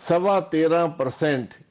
13.25%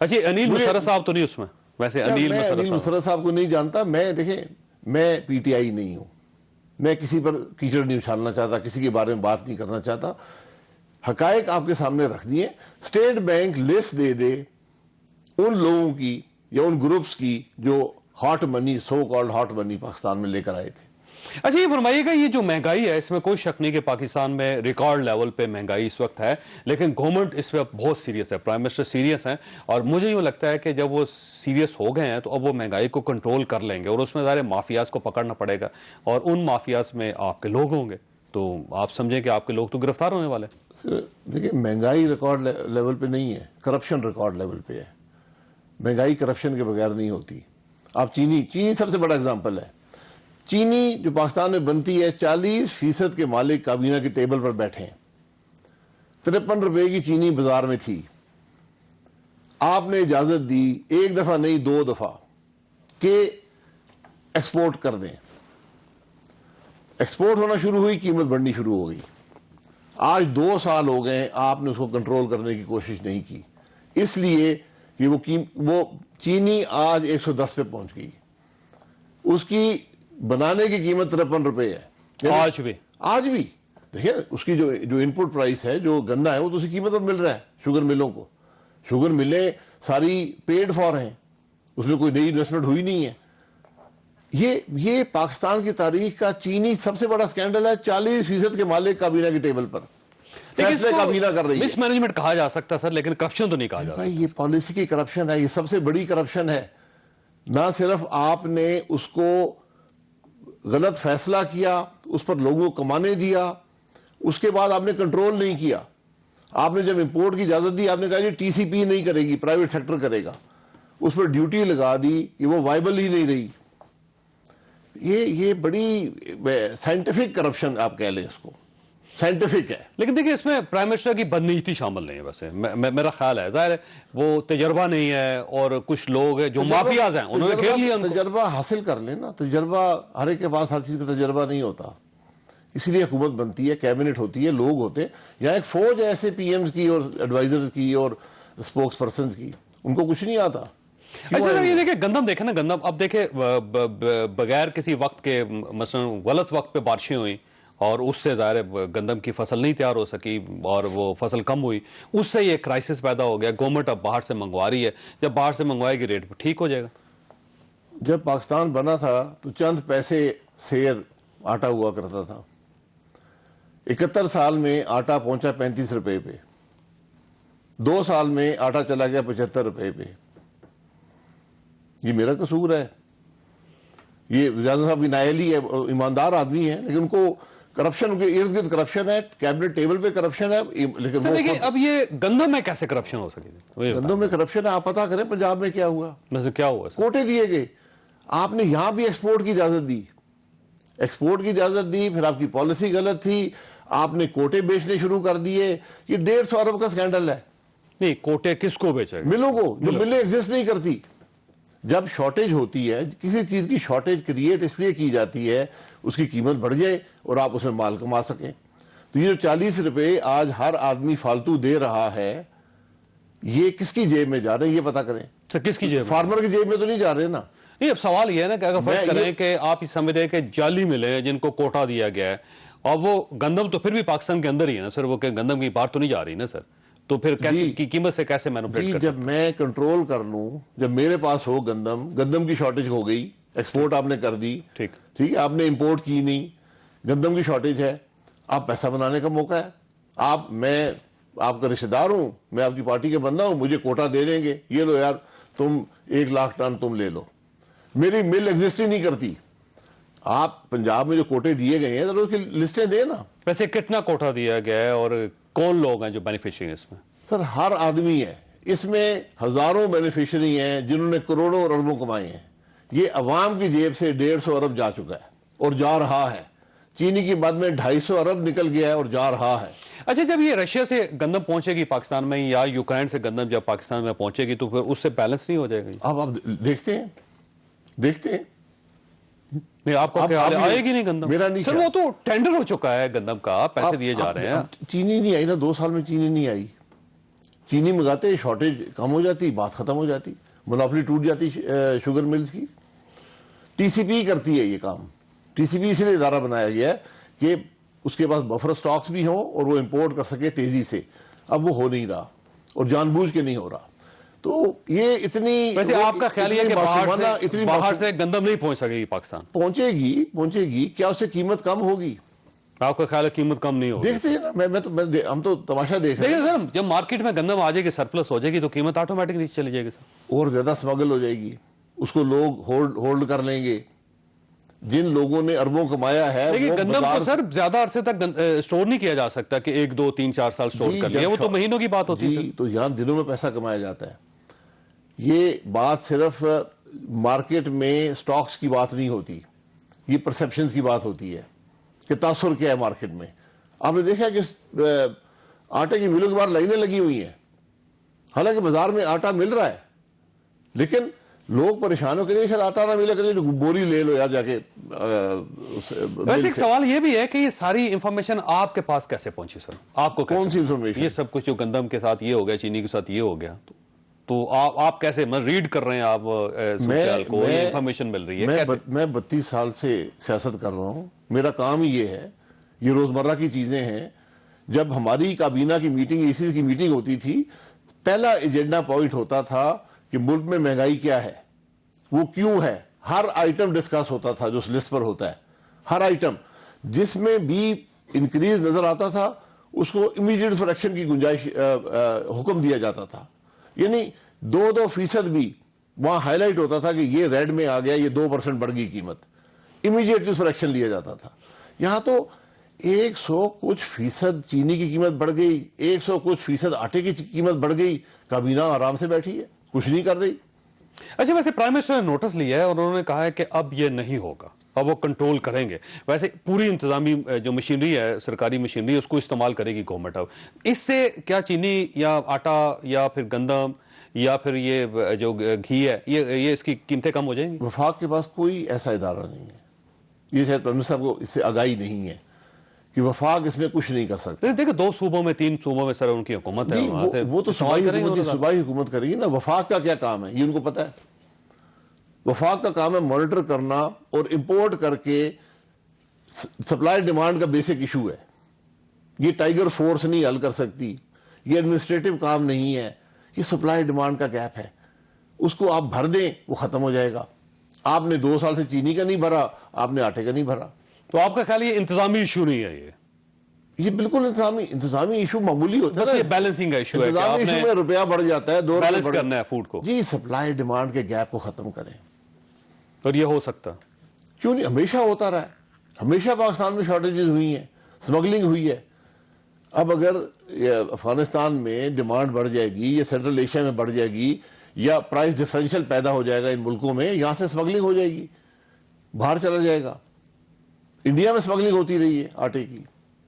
اچھا انیل مسرت صاحب تو نہیں اس میں؟ ویسے انیل مسرت صاحب کو نہیں جانتا میں. دیکھیں میں پی ٹی آئی نہیں ہوں, میں کسی پر کیچڑ نہیں اچھالنا چاہتا, کسی کے بارے میں بات نہیں کرنا چاہتا. حقائق آپ کے سامنے رکھ دیے. اسٹیٹ بینک لسٹ دے دے ان لوگوں کی یا ان گروپس کی جو ہاٹ منی, سو کالڈ ہاٹ منی پاکستان میں لے کر آئے تھے. اچھا یہ فرمائیے گا, یہ جو مہنگائی ہے اس میں کوئی شک نہیں کہ پاکستان میں ریکارڈ لیول پہ مہنگائی اس وقت ہے, لیکن گورنمنٹ اس پہ بہت سیریس ہے, پرائم منسٹر سیریس ہیں, اور مجھے یوں لگتا ہے کہ جب وہ سیریس ہو گئے ہیں تو اب وہ مہنگائی کو کنٹرول کر لیں گے, اور اس میں ظاہر مافیاز کو پکڑنا پڑے گا, اور ان مافیاز میں آپ کے لوگ ہوں گے, تو آپ سمجھیں کہ آپ کے لوگ تو گرفتار ہونے والے ہیں. دیکھیں مہنگائی ریکارڈ لیول پہ نہیں ہے, کرپشن ریکارڈ لیول پہ ہے. مہنگائی کرپشن کے بغیر نہیں ہوتی. آپ چینی سب سے بڑا اگزامپل ہے. چینی جو پاکستان میں بنتی ہے 40% کے مالک کابینہ کے ٹیبل پر بیٹھے ہیں. 53 روپے کی چینی بازار میں تھی. آپ نے اجازت دی ایک دفعہ نہیں 2 دفعہ کہ ایکسپورٹ کر دیں. ایکسپورٹ ہونا شروع ہوئی, قیمت بڑھنی شروع ہو گئی. آج 2 سال ہو گئے آپ نے اس کو کنٹرول کرنے کی کوشش نہیں کی, اس لیے کہ وہ چینی آج 110 پہ پہنچ گئی. اس کی بنانے کی قیمت 53 روپے ہے آج بھی. دیکھیں اس کی جو ان پٹ پرائس ہے, جو گنا ہے, وہ تو اسی قیمت پر مل رہا ہے شوگر ملوں کو. شوگر ملیں ساری پیڈ فار ہیں, اس میں کوئی نئی انویسٹمنٹ ہوئی نہیں ہے. یہ پاکستان کی تاریخ کا چینی سب سے بڑا سکینڈل ہے. 40% کے مالک کابینہ کے ٹیبل پر فیصلے کابینہ کر رہی ہے. مس مینجمنٹ کہا جا سکتا سر, لیکن کرپشن تو نہیں کہا جا سکتا. یہ پالیسی کی کرپشن ہے, یہ سب سے بڑی کرپشن ہے. نہ صرف آپ نے اس کو غلط فیصلہ کیا, اس پر لوگوں کو کمانے دیا, اس کے بعد آپ نے کنٹرول نہیں کیا. آپ نے جب امپورٹ کی اجازت دی, آپ نے کہا جی ٹی سی پی نہیں کرے گی, پرائیویٹ سیکٹر کرے گا. اس پر ڈیوٹی لگا دی کہ وہ وائبل ہی نہیں رہی. یہ بڑی سائنٹیفک کرپشن آپ کہہ لیں اس کو, سائنٹیفک ہے. لیکن دیکھیں اس میں پرائم منسٹر کی بدنیتی شامل نہیں ہے. ویسے میرا خیال ہے, ظاہر ہے وہ تجربہ نہیں ہے, اور کچھ لوگ ہیں جو مافیاز ہیں, انہوں نے کھیل لیا. تجربہ حاصل کر لیں نا. تجربہ ہر ایک کے پاس ہر چیز کا تجربہ نہیں ہوتا, اسی لیے حکومت بنتی ہے, کیبنٹ ہوتی ہے, لوگ ہوتے ہیں. یہاں ایک فوج ہے ایسے پی ایمز کی اور ایڈوائزر کی اور اسپوکس پرسنز کی, ان کو کچھ نہیں آتا. ایسا سر یہ دیکھیں گندم دیکھیں نا, گندم اب دیکھیں بغیر کسی وقت کے مثلا غلط وقت پہ بارشیں ہوئیں, اور اس سے ظاہر ہے گندم کی فصل نہیں تیار ہو سکی, اور وہ فصل کم ہوئی, اس سے یہ کرائسس پیدا ہو گیا. گورنمنٹ اب باہر سے منگوا رہی ہے, جب باہر سے منگوائے گی ریٹ ٹھیک ہو جائے گا. جب پاکستان بنا تھا تو چند پیسے سیر آٹا ہوا کرتا تھا. 71 سال میں آٹا پہنچا 35 روپے پہ, 2 سال میں آٹا چلا گیا 75 روپے پہ. یہ میرا قصور ہے؟ یہ وزیر صاحب کی نااہلی ہے, ایماندار آدمی ہے, لیکن ان کو کرپشن کے ارد گرد کرپشن ہے, کیبنٹ ٹیبل پہ کرپشن ہے. لیکن اب یہ گندم میں کیسے کرپشن ہو سکے؟ گندم میں کرپشن ہے, آپ پتا کریں پنجاب میں کیا ہوا. کیا ہوا؟ کوٹے دیے گئے. آپ نے یہاں بھی ایکسپورٹ کی اجازت دی, پھر آپ کی پالیسی غلط تھی, آپ نے کوٹے بیچنے شروع کر دیے. یہ 150 ارب کا سکینڈل ہے. نہیں, کوٹے کس کو بیچے؟ ملوں کو, جو ملیں ایگزسٹ نہیں کرتی. جب شارٹیج ہوتی ہے, کسی چیز کی شارٹیج کریٹ اس لیے کی جاتی ہے اس کی قیمت بڑھ جائے اور آپ اس میں مال کما سکیں. تو یہ جو 40 روپے آج ہر آدمی فالتو دے رہا ہے, یہ کس کی جیب میں جا رہے ہیں یہ پتا کریں. کس کی جیب؟ فارمر کی جیب میں تو نہیں جا رہے نا. نہیں, اب سوال یہ ہے نا کہ اگر فرض کریں کہ آپ یہ سمجھ رہے کہ جعلی ملے جن کو کوٹا دیا گیا ہے, اور وہ گندم تو پھر بھی پاکستان کے اندر ہی ہے نا سر, وہ کہ گندم کی باہر تو نہیں جا رہی نا سر, تو پھر کی قیمت سے کیسے مینوپولیٹ کر جب میں کنٹرول کر لوں, جب میرے پاس ہو گندم کی شارٹیج ہو گئی, ایکسپورٹ آپ نے کر دی, ٹھیک ہے, آپ نے امپورٹ کی نہیں, گندم کی شارٹیج ہے, آپ پیسہ بنانے کا موقع ہے. میں آپ کا رشتہ دار ہوں, میں آپ کی پارٹی کا بندہ ہوں, مجھے کوٹا دے دیں گے, یہ لو یار تم 1 لاکھ ٹن تم لے لو. میری مل ایگزسٹ ہی نہیں کرتی. آپ پنجاب میں جو کوٹے دیے گئے ہیں ذرا اس کی لسٹیں دیں نا. ویسے کتنا کوٹا دیا گیا ہے, اور کون لوگ ہیں جو بینیفیشری اس میں؟ سر ہر آدمی ہے اس میں, ہزاروں بینیفیشری ہیں جنہوں نے کروڑوں اور اربوں کمائے ہیں. یہ عوام کی جیب سے 150 ارب جا چکا ہے اور جا رہا ہے. چینی کی بعد میں 250 ارب نکل گیا ہے اور جا رہا ہے. اچھا, جب یہ رشیا سے گندم پہنچے گی پاکستان میں, یا یوکرین سے گندم جب پاکستان میں پہنچے گی, تو پھر اس سے بیلنس نہیں ہو جائے گا؟ اب آپ دیکھتے ہیں نہیں, آپ کا خیال آئے گی نہیں گندم؟ میرا نہیں سر, وہ تو ٹینڈر ہو چکا ہے گندم کا, پیسے دیے جا رہے ہیں. چینی نہیں آئی نا 2 سال میں, چینی نہیں آئی. چینی منگاتے شارٹیج کم ہو جاتی, بات ختم ہو جاتی, منافلی ٹوٹ جاتی شوگر ملز کی. ٹی سی پی کرتی ہے یہ کام. ٹی سی پی اس لیے ادارہ بنایا گیا ہے کہ اس کے پاس بفر سٹاکس بھی ہوں اور وہ امپورٹ کر سکے تیزی سے. اب وہ ہو نہیں رہا اور جان بوجھ کے نہیں ہو رہا. تو یہ اتنی, ویسے آپ کا خیال یہ کہ باہر سے گندم نہیں پہنچ سکے گی پاکستان؟ پہنچے گی. کیا اس سے قیمت کم ہوگی؟ آپ کا خیال ہے قیمت کم نہیں ہوگی؟ دیکھتے ہیں نا, ہم تو تماشا دیکھ رہے ہیں. جب مارکیٹ میں گندم آ جائے گی, سرپلس ہو جائے گی, تو قیمت آٹومیٹک نیچے چلی جائے گی سر. اور زیادہ اسمگل ہو جائے گی, اس کو لوگ ہولڈ کر لیں گے. جن لوگوں نے اربوں کمایا ہے, لیکن گندم کو سر زیادہ عرصے تک اسٹور نہیں کیا جا سکتا کہ 1 2 3 4 سال اسٹور کر لیا, وہ تو مہینوں کی بات ہوتی ہے. تو یہاں دنوں میں پیسہ کمایا جاتا ہے. یہ بات صرف مارکیٹ میں سٹاکس کی بات نہیں ہوتی, یہ پرسپشنز کی بات ہوتی ہے کہ تاثر کیا ہے مارکیٹ میں. آپ نے دیکھا کہ آٹے کی ملوں کے باہر لائنیں لگی ہوئی ہیں, حالانکہ بازار میں آٹا مل رہا ہے, لیکن لوگ پریشان ہو کے شاید آٹا نہ ملے, کہ بوری لے لو یار جا کے. ویسے ایک سوال یہ بھی ہے کہ یہ ساری انفارمیشن آپ کے پاس کیسے پہنچی سر؟ آپ کو کون سی انفارمیشن؟ یہ سب کچھ جو گندم کے ساتھ یہ ہو گیا, چینی کے ساتھ یہ ہو گیا, تو آپ کیسے ریڈ کر رہے ہیں آپ صورتحال کو, یہ انفارمیشن مل رہی ہے کیسے؟ میں 32 سال سے سیاست کر رہا ہوں, میرا کام یہ ہے, یہ روزمرہ کی چیزیں ہیں. جب ہماری کابینہ کی میٹنگ, ای سی کی میٹنگ ہوتی تھی, پہلا ایجنڈا پوائنٹ ہوتا تھا کہ ملک میں مہنگائی کیا ہے, وہ کیوں ہے. ہر آئٹم ڈسکس ہوتا تھا جو اس لسٹ پر ہوتا ہے, ہر آئٹم. جس میں بھی انکریز نظر آتا تھا اس کو امیڈیٹ فریکشن کی گنجائش حکم دیا جاتا تھا. یعنی 2% بھی وہاں ہائی لائٹ ہوتا تھا کہ یہ ریڈ میں آ گیا, یہ 2% بڑھ گئی قیمت, امیڈیٹلی فریکشن لیا جاتا تھا. یہاں تو 100 کچھ فیصد چینی کی قیمت بڑھ گئی, 100 کچھ فیصد آٹے کی قیمت بڑھ گئی. کابینہ آرام سے بیٹھی ہے, کچھ نہیں کر رہی. اچھا, ویسے پرائم منسٹر نے نوٹس لیا ہے اور انہوں نے کہا ہے کہ اب یہ نہیں ہوگا, اب وہ کنٹرول کریں گے. ویسے پوری انتظامی جو مشینری ہے, سرکاری مشینری, اس کو استعمال کرے گی گورنمنٹ. اب اس سے کیا چینی یا آٹا یا پھر گندم یا پھر یہ جو گھی ہے, یہ اس کی قیمتیں کم ہو جائیں گی؟ وفاق کے پاس کوئی ایسا ادارہ نہیں ہے, یہ شاید پرائم منسٹر صاحب کو اس سے آگاہی نہیں ہے کہ وفاق اس میں کچھ نہیں کر سکتا. دیکھیں 2 صوبوں میں 3 صوبوں میں سر ان کی حکومت ہے, وہ تو صوبائی حکومت کرے گی نا. وفاق کا کیا کام ہے یہ ان کو پتا ہے. وفاق کا کام ہے مانیٹر کرنا اور امپورٹ کر کے. سپلائی ڈیمانڈ کا بیسک ایشو ہے, یہ ٹائیگر فورس نہیں حل کر سکتی, یہ ایڈمنسٹریٹو کام نہیں ہے, یہ سپلائی ڈیمانڈ کا گیپ ہے. اس کو آپ بھر دیں وہ ختم ہو جائے گا. آپ نے 2 سال سے چینی کا نہیں بھرا, آپ نے آٹے کا نہیں بھرا. تو آپ کا خیال یہ انتظامی ایشو نہیں ہے؟ یہ بالکل انتظامی ایشو معمولی ہوتا ہے, یہ بیلنسنگ کا ایشو ہے. انتظامی ایشو میں روپیہ بڑھ جاتا ہے, 2 روپے بیلنس کرنا ہے فوڈ کو. جی, سپلائی ڈیمانڈ کے گیپ کو ختم کریں. اور یہ ہو سکتا کیوں نہیں؟ ہمیشہ ہوتا رہا ہے, ہمیشہ پاکستان میں شارٹیجز ہوئی ہیں, اسمگلنگ ہوئی ہے. اب اگر افغانستان میں ڈیمانڈ بڑھ جائے گی یا سینٹرل ایشیا میں بڑھ جائے گی یا پرائس ڈفرینشل پیدا ہو جائے گا ان ملکوں میں, یہاں سے اسمگلنگ ہو جائے گی, باہر چلا جائے گا. انڈیا میں اسمگلنگ ہوتی رہی ہے آٹے کی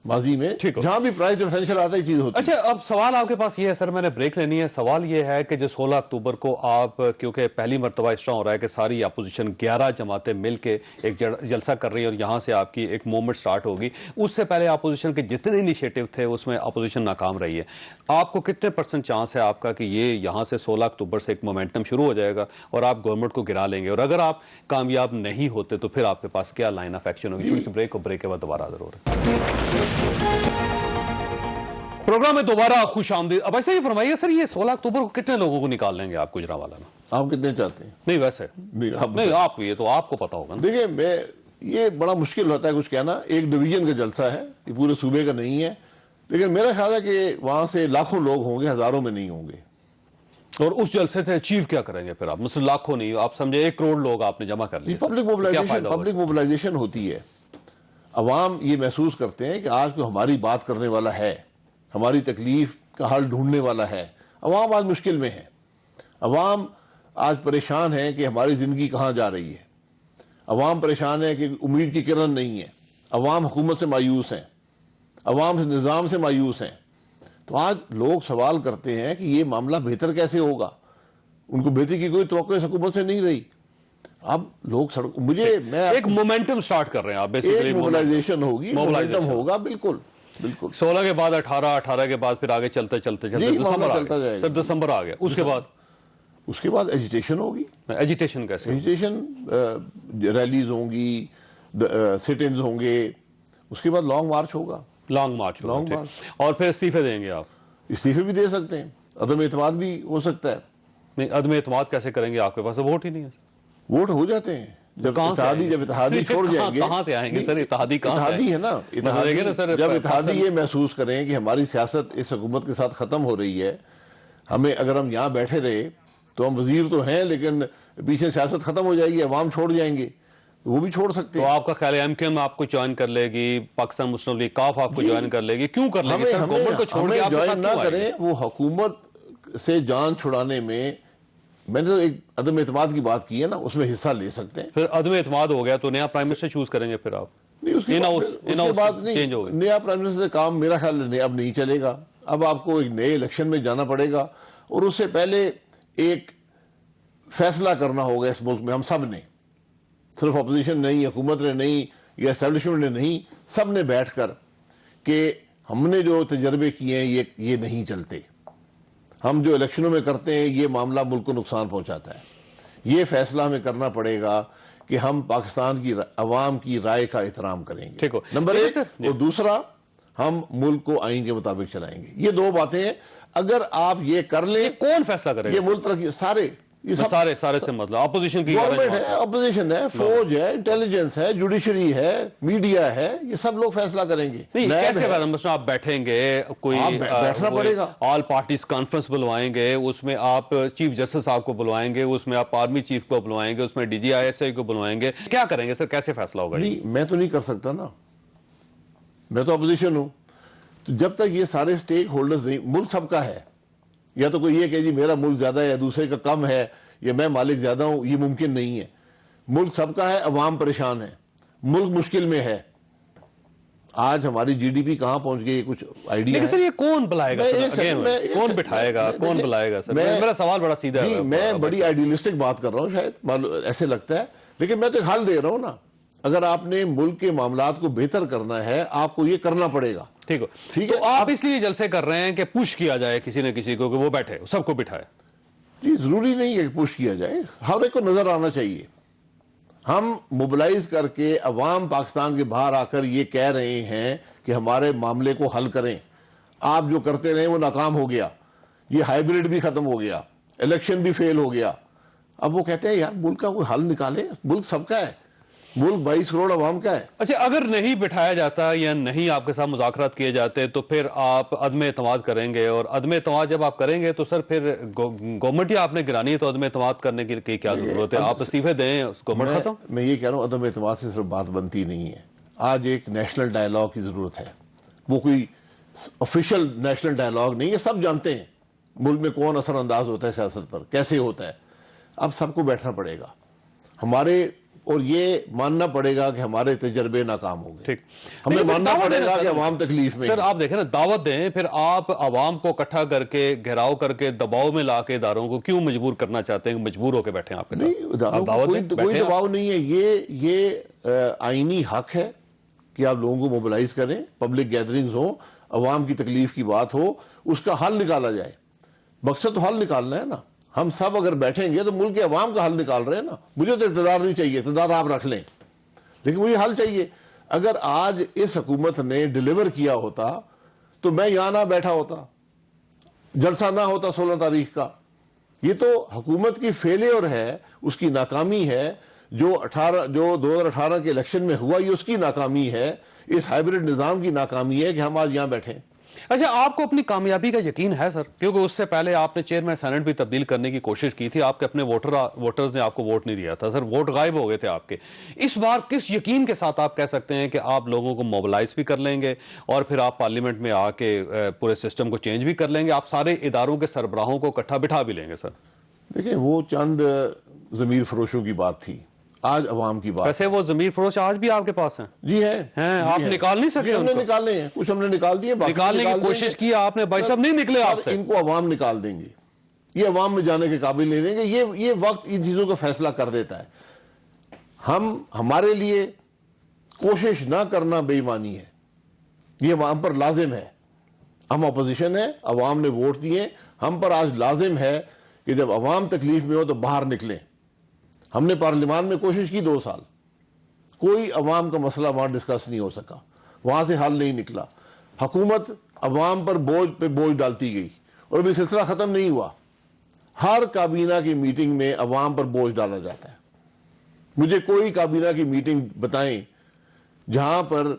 ماضی میں, جہاں بھی پرائس ڈفرینشل آتا ہے چیز ہوتی ہے. اچھا, اب سوال آپ کے پاس یہ ہے سر, میں نے بریک لینی ہے. سوال یہ ہے کہ جو 16 اکتوبر کو آپ, کیونکہ پہلی مرتبہ اس طرح ہو رہا ہے کہ ساری اپوزیشن 11 جماعتیں مل کے ایک جلسہ کر رہی ہیں اور یہاں سے آپ کی ایک موومنٹ سٹارٹ ہوگی. اس سے پہلے اپوزیشن کے جتنے انیشیٹو تھے اس میں اپوزیشن ناکام رہی ہے. آپ کو کتنے % چانس ہے آپ کا کہ یہ یہاں سے 16 اکتوبر سے ایک مومنٹم شروع ہو جائے گا اور آپ گورنمنٹ کو گرا لیں گے؟ اور اگر آپ کامیاب نہیں ہوتے تو پھر آپ کے پاس کیا لائن آف ایکشن ہوگی؟ چھوٹی سی بریک, اور بریک کے بعد دوبارہ حاضر ہو رہے ہیں. پروگرام میں دوبارہ خوش آمدید. اب ایسے ہی فرمائیے سر, یہ 16 اکتوبر کو کتنے لوگوں کو نکال لیں گے آپ گجرانوالہ میں؟ آپ کتنے چاہتے ہیں؟ نہیں ویسے نہیں, آپ یہ تو آپ کو پتا ہوگا. دیکھیں, یہ بڑا مشکل ہوتا ہے کچھ کہنا. ایک ڈویژن کا جلسہ ہے, یہ پورے صوبے کا نہیں ہے, لیکن میرا خیال ہے کہ وہاں سے لاکھوں لوگ ہوں گے, ہزاروں میں نہیں ہوں گے. اور اس جلسے سے اچیو کیا کریں گے پھر آپ؟ مثلا لاکھوں نہیں, آپ سمجھے 1 کروڑ لوگ آپ نے جمع کر لیے. پبلک موبلائزیشن ہوتی ہے. عوام یہ محسوس کرتے ہیں کہ آج کو ہماری بات کرنے والا ہے, ہماری تکلیف کا حل ڈھونڈنے والا ہے. عوام آج مشکل میں ہے, عوام آج پریشان ہے کہ ہماری زندگی کہاں جا رہی ہے. عوام پریشان ہے کہ امید کی کرن نہیں ہے. عوام حکومت سے مایوس ہیں, عوام نظام سے مایوس ہیں. تو آج لوگ سوال کرتے ہیں کہ یہ معاملہ بہتر کیسے ہوگا. ان کو بہتری کی کوئی توقع اس حکومت سے نہیں رہی. اب لوگ ایک مومنٹم سٹارٹ کر رہے ہیں آپ, ایک موبلائزیشن ہوگی, مومنٹم ہوگا. بالکل بالکل 16 کے بعد 18 کے بعد پھر آگے چلتے چلتے چلتے جی، دسمبر معاملہ آ چلتا گیا جائے گا۔ سر، دسمبر آ گیا، اس کے بعد ایجیٹیشن ہوگی، ایجیٹیشن کیسے؟ ایجیٹیشن، ریلیز ہوں گی، سٹ انز ہوں گے، اس کے بعد لانگ مارچ ہوگا۔ لانگ مارچ ہوگا، لانگ ٹھیک۔ مارچ۔ اور پھر استعفے دیں گے آپ؟ استعفے بھی دے سکتے ہیں، عدم اعتماد بھی ہو سکتا ہے۔ نہیں، عدم اعتماد کیسے کریں گے؟ آپ کے پاس ووٹ ہی نہیں ہے۔ ووٹ ہو جاتے ہیں جب کہاں سے آئیں گے؟ اتحادی چھوڑ جائیں گے۔ کہاں سے آئیں گے سر؟ اتحادی کہاں سے اتحادی ہے نا، دیکھیں نا سر، جب اتحادی یہ محسوس کریں کہ ہماری سیاست اس حکومت کے ساتھ ختم ہو رہی ہے، ہمیں اگر ہم یہاں بیٹھے رہے تو ہم وزیر تو ہیں لیکن پیچھے سیاست ختم ہو جائے گی، عوام چھوڑ جائیں گے، وہ بھی چھوڑ سکتے تو ہیں۔ آپ کا خیال ہے ایم کیو ایم آپ کو جوائن کر لے گی، پاکستان مسلم لیگ کاف آپ کو جوائن کر لے گی؟ کیوں کر لے گی سر؟ گورنمنٹ کو چھوڑ کے آپ کے ساتھ جوائن نہ کیوں آئے گی؟ کریں، وہ حکومت سے جان چھڑانے میں نے تو ایک عدم اعتماد کی بات کی ہے نا، اس میں حصہ لے سکتے ہیں۔ پھر عدم اعتماد ہو گیا تو نیا پرائم منسٹر چوز کریں گے پھر آپ؟ نہیں، اس کے بعد چینج ہو نہیں، گئی۔ نیا پرائم منسٹر سے کام میرا خیال ہے اب نہیں چلے گا۔ اب آپ کو ایک نئے الیکشن میں جانا پڑے گا اور اس سے پہلے ایک فیصلہ کرنا ہوگا اس ملک میں، ہم سب نے، صرف اپوزیشن نہیں، حکومت نے نہیں، یا اسٹیبلشمنٹ نے نہیں، سب نے بیٹھ کر کہ ہم نے جو تجربے کیے ہیں یہ نہیں چلتے، ہم جو الیکشنوں میں کرتے ہیں یہ معاملہ ملک کو نقصان پہنچاتا ہے۔ یہ فیصلہ ہمیں کرنا پڑے گا کہ ہم پاکستان کی عوام کی رائے کا احترام کریں گے، ٹھیک ہو، نمبر ٹھیک ہے ایک، سر۔ اور دوسرا ہم ملک کو آئین کے مطابق چلائیں گے۔ یہ دو باتیں ہیں، اگر آپ یہ کر لیں، کون فیصلہ کرے یہ گا؟ ملک ترقی، سارے یہ سب سارے سے مطلب اپوزیشن کی گورنمنٹ ہے، اپوزیشن ہے، فوج ہے، انٹیلیجنس ہے، جوڈیشری ہے، میڈیا ہے، یہ سب لوگ فیصلہ کریں گے۔ نہیں، نیب کیسے ہے۔ مثلا آپ بیٹھیں گے، کوئی بیٹھنا پڑے گا۔ آل پارٹیز کانفرنس بلوائیں گے، اس میں آپ چیف جسٹس صاحب کو بلوائیں گے، اس میں آپ آرمی چیف کو بلوائیں گے، اس میں D G I S I کو بلوائیں گے، کیا کریں گے سر؟ کیسے فیصلہ ہوگا؟ نہیں، میں تو نہیں کر سکتا نا، میں تو اپوزیشن ہوں، تو جب تک یہ سارے سٹیک ہولڈرز نہیں، ملک سب کا ہے، یا تو کوئی یہ کہ جی میرا ملک زیادہ ہے یا دوسرے کا کم ہے یا میں مالک زیادہ ہوں، یہ ممکن نہیں ہے۔ ملک سب کا ہے، عوام پریشان ہے، ملک مشکل میں ہے۔ آج ہماری جی ڈی پی کہاں پہنچ گئی، کچھ آئیڈیا لیکن ہے؟ سر یہ کون بلائے گا؟ کون بٹھائے گا؟ کون دیکھیں، بلائے گا سر؟ میرا سوال بڑا سیدھا ہے۔ میں بڑی آئیڈیلسٹک بات کر رہا ہوں، شاید ایسے لگتا ہے، لیکن میں تو ایک حل دے رہا ہوں نا۔ اگر آپ نے ملک کے معاملات کو بہتر کرنا ہے، آپ کو یہ کرنا پڑے گا۔ ٹھیک ہو، ٹھیک ہے، تو آپ اس لیے جلسے کر رہے ہیں کہ پش کیا جائے کسی نہ کسی کو کہ وہ بیٹھے، سب کو بٹھائے؟ جی، ضروری نہیں ہے کہ پوش کیا جائے، ہر ایک کو نظر آنا چاہیے۔ ہم موبلائز کر کے عوام پاکستان کے باہر آ کر یہ کہہ رہے ہیں کہ ہمارے معاملے کو حل کریں، آپ جو کرتے رہے وہ ناکام ہو گیا، یہ ہائیبریڈ بھی ختم ہو گیا، الیکشن بھی فیل ہو گیا۔ اب وہ کہتے ہیں یار ملک کا کوئی حل نکالے، ملک سب کا ہے، ملک 22 کروڑ عوام کا ہے۔ اچھا، اگر نہیں بٹھایا جاتا یا نہیں آپ کے ساتھ مذاکرات کیے جاتے تو پھر آپ عدم اعتماد کریں گے، اور عدم اعتماد جب آپ کریں گے تو سر پھر گورنمنٹ ہی آپ نے گرانی ہے، تو عدم اعتماد کرنے کی کیا ضرورت ہے؟ آپ استعفے دیں، گورنمنٹ ختم۔ میں یہ کہہ رہا ہوں عدم اعتماد سے صرف بات بنتی نہیں ہے، آج ایک نیشنل ڈائیلاگ کی ضرورت ہے۔ وہ کوئی آفیشیل نیشنل ڈائیلاگ نہیں ہے، سب جانتے ہیں ملک میں کون اثر انداز ہوتا ہے سیاست پر، کیسے ہوتا ہے۔ اب سب کو بیٹھنا پڑے گا ہمارے، اور یہ ماننا پڑے گا کہ ہمارے تجربے ناکام ہو گئے، ٹھیک، ہمیں ماننا پڑے گا کہ عوام تکلیف میں سر آپ دیکھیں نا، دعوت دیں، پھر آپ عوام کو اکٹھا کر کے گھیراؤ کر کے دباؤ میں لا کے اداروں کو کیوں مجبور کرنا چاہتے ہیں کہ مجبور ہو کے بیٹھیں آپ کے ساتھ؟ آپ دعوت دیں، کوئی دباؤ نہیں ہے، یہ آئینی حق ہے کہ آپ لوگوں کو موبلائز کریں، پبلک گیدرنگز ہوں، عوام کی تکلیف کی بات ہو، اس کا حل نکالا جائے۔ مقصد تو حل نکالنا ہے نا، ہم سب اگر بیٹھیں گے تو ملک کے عوام کا حل نکال رہے ہیں نا۔ مجھے تو اقتدار نہیں چاہیے، اقتدار آپ رکھ لیں، لیکن مجھے حل چاہیے۔ اگر آج اس حکومت نے ڈیلیور کیا ہوتا تو میں یہاں نہ بیٹھا ہوتا، جلسہ نہ ہوتا 16 تاریخ کا۔ یہ تو حکومت کی فیلیور ہے، اس کی ناکامی ہے، جو 2018 کے الیکشن میں ہوا، یہ اس کی ناکامی ہے، اس ہائیبریڈ نظام کی ناکامی ہے کہ ہم آج یہاں بیٹھیں۔ اچھا، آپ کو اپنی کامیابی کا یقین ہے سر؟ کیونکہ اس سے پہلے آپ نے چیئرمین سینٹ بھی تبدیل کرنے کی کوشش کی تھی، آپ کے اپنے ووٹرز نے آپ کو ووٹ نہیں دیا تھا سر، ووٹ غائب ہو گئے تھے آپ کے۔ اس بار کس یقین کے ساتھ آپ کہہ سکتے ہیں کہ آپ لوگوں کو موبلائز بھی کر لیں گے اور پھر آپ پارلیمنٹ میں آ کے پورے سسٹم کو چینج بھی کر لیں گے، آپ سارے اداروں کے سربراہوں کو اکٹھا بٹھا بھی لیں گے سر؟ دیکھیں، وہ چند ضمیر فروشوں کی بات تھی، آج عوام کی بات۔ ویسے وہ ضمیر فروش آج بھی آپ کے پاس ہیں؟ جی ہیں، آپ نکال نہیں سکتے؟ ہم نے نکالے ہیں، کچھ ہم نے نکال دیے، نکالنے کی کوشش کی آپ نے، بھائی صاحب نہیں نکلے آپ سے۔ ان کو عوام نکال دیں گے، یہ عوام میں جانے کے قابل نہیں رہیں گے، یہ وقت ان چیزوں کا فیصلہ کر دیتا ہے۔ ہمارے لیے کوشش نہ کرنا بے ایمانی ہے، یہ ہم پر لازم ہے. ہم اپوزیشن ہے, عوام نے ووٹ دیے, ہم پر آج لازم ہے کہ جب عوام تکلیف میں ہو تو باہر نکلیں. ہم نے پارلیمان میں کوشش کی 2 سال, کوئی عوام کا مسئلہ وہاں ڈسکس نہیں ہو سکا, وہاں سے حل نہیں نکلا. حکومت عوام پر بوجھ پہ بوجھ ڈالتی گئی اور ابھی سلسلہ ختم نہیں ہوا. ہر کابینہ کی میٹنگ میں عوام پر بوجھ ڈالا جاتا ہے. مجھے کوئی کابینہ کی میٹنگ بتائیں جہاں پر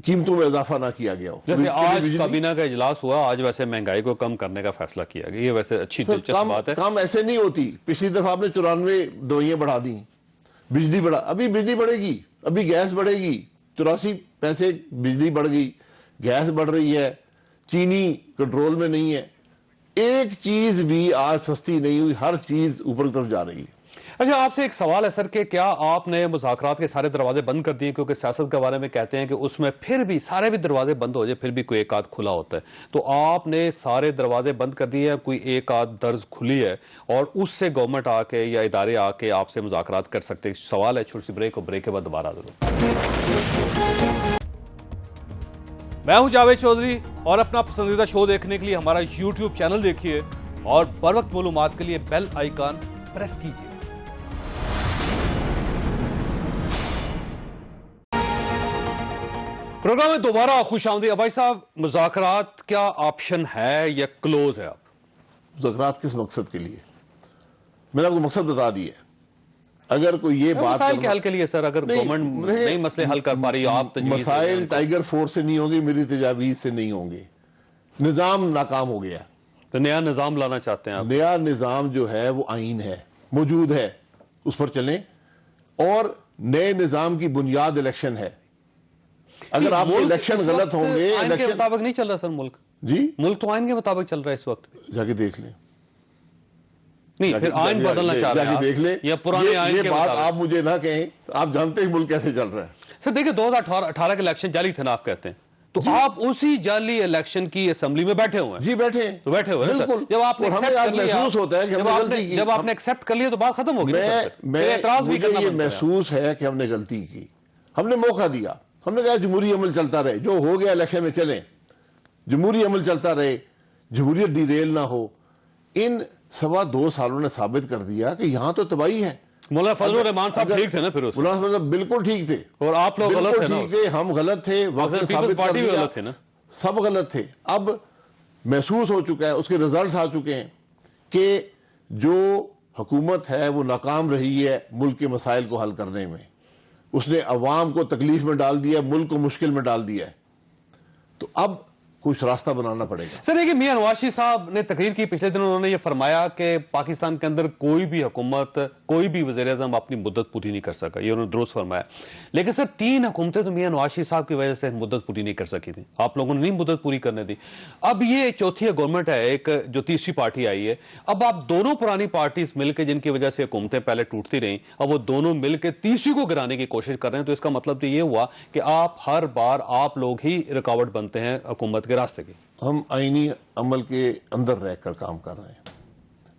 قیمتوں میں اضافہ نہ کیا گیا ہو. جیسے آج کابینہ کا اجلاس ہوا, آج ویسے مہنگائی کو کم کرنے کا فیصلہ کیا گیا, یہ ویسے اچھی دلچسپ بات ہے. کام ایسے نہیں ہوتی. پچھلی دفعہ آپ نے 94 دوائیاں بڑھا دی, بجلی بڑھا, ابھی بجلی بڑھے گی, ابھی گیس بڑھے گی, 84 پیسے بجلی بڑھ گئی, گیس بڑھ رہی ہے, چینی کنٹرول میں نہیں ہے. ایک چیز بھی آج سستی نہیں ہوئی, ہر چیز اوپر کی طرف جا رہی ہے. اچھا, آپ سے ایک سوال ہے سر کہ کیا آپ نے مذاکرات کے سارے دروازے بند کر دیے؟ کیونکہ سیاست کے بارے میں کہتے ہیں کہ اس میں پھر بھی سارے بھی دروازے بند ہو جائے پھر بھی کوئی ایک آدھ کھلا ہوتا ہے. تو آپ نے سارے دروازے بند کر دیے, کوئی ایک آدھ درز کھلی ہے اور اس سے گورنمنٹ آ کے یا ادارے آ کے آپ سے مذاکرات کر سکتے ہیں؟ سوال ہے, چھوٹی سی بریک, اور بریک کے بعد دوبارہ ضرور. میں ہوں جاوید چودھری, اور اپنا پسندیدہ شو دیکھنے کے لیے ہمارا یوٹیوب چینل دیکھیے اور بر وقت معلومات کے لیے بیل آئیکن پریس کیجیے. پروگرام میں دوبارہ خوش آمدید. ابائی صاحب, مذاکرات کیا آپشن ہے یا کلوز ہے؟ آپ مذاکرات کس مقصد کے لیے؟ میں نے آپ کو مقصد بتا دی ہے. اگر کوئی یہ بات مسائل کے حل کے لیے سر, اگر گورنمنٹ نہیں مسئلے حل کر پا رہی, آپ تجویز مسائل ٹائیگر فورس سے نہیں ہوں گے, میری تجاویز سے نہیں ہوں گے. نظام ناکام ہو گیا, تو نیا نظام لانا چاہتے ہیں آپ؟ نیا نظام جو ہے وہ آئین ہے, موجود ہے, اس پر چلیں. اور نئے نظام کی بنیاد الیکشن ہے. اگر آپ کے الیکشن غلط ہوں گے, آئین کے مطابق نہیں چل رہا سر ملک. جی, ملک تو آئین کے مطابق چل رہا ہے اس وقت. جا کے دیکھ لیں, نہیں پھر آئین بدلنا چاہ رہے ہیں دیکھ لیں, یا پرانے آئین یہ کے بات مطابق؟ آپ مجھے نہ کہیں, آپ جانتے ہیں ملک کیسے چل رہا ہے. سر دیکھیں 2018 کے الیکشن جعلی تھے نا آپ کہتے ہیں, تو آپ اسی جعلی الیکشن کی اسمبلی میں بیٹھے ہوئے ہیں. جی بیٹھے ہیں, تو بیٹھے ہوئے ہیں بالکل. جب آپ نے محسوس ہوتا ہے کہ ہم نے غلطی کی, جب آپ نے ایکسپٹ کر لیا تو بات ختم ہوگی. مجھے یہ محسوس ہے کہ ہم نے غلطی کی, ہم نے موقع دیا, ہم نے کہا جمہوری عمل چلتا رہے, جو ہو گیا الیکشن میں چلیں, جمہوری عمل چلتا رہے, جمہوریت ڈیریل نہ ہو. ان 2.25 سالوں نے ثابت کر دیا کہ یہاں تو تباہی ہے. مولانا فضل الرحمان صاحب ٹھیک تھے نا پھر اس میں؟ مولانا فضل بالکل ٹھیک تھے, اور آپ لوگ غلط تھے نا. ٹھیک تھے, ہم غلط تھے, وقت ثابت کر پارٹی بھی دیا, غلط تھے نا, سب غلط تھے. اب محسوس ہو چکا ہے, اس کے ریزلٹس آ چکے ہیں کہ جو حکومت ہے وہ ناکام رہی ہے ملک کے مسائل کو حل کرنے میں. اس نے عوام کو تکلیف میں ڈال دیا, ملک کو مشکل میں ڈال دیا ہے. تو اب کچھ راستہ بنانا پڑے گا. سر دیکھیے, میاں نواز شریف صاحب نے تقریر کی پچھلے دن, انہوں نے یہ فرمایا کہ پاکستان کے اندر کوئی بھی حکومت, کوئی بھی وزیر اعظم اپنی مدت پوری نہیں کر سکا. یہ انہوں نے درست فرمایا. لیکن سر 3 حکومتیں تو میاں نواز شریف صاحب کی وجہ سے مدت پوری نہیں کر سکی تھی, آپ لوگوں نے نہیں مدت پوری کرنے دی. اب یہ چوتھی گورنمنٹ ہے, ایک جو تیسری پارٹی آئی ہے. اب آپ دونوں پرانی پارٹیز مل کے, جن کی وجہ سے حکومتیں پہلے ٹوٹتی رہیں, اب وہ دونوں مل کے تیسری کو گرانے کی کوشش کر رہے ہیں. تو اس کا مطلب تو یہ ہوا کہ آپ ہر بار آپ لوگ ہی رکاوٹ بنتے ہیں حکومت کے راستے کی. ہم آئینی عمل کے اندر رہ کر کام کر رہے ہیں.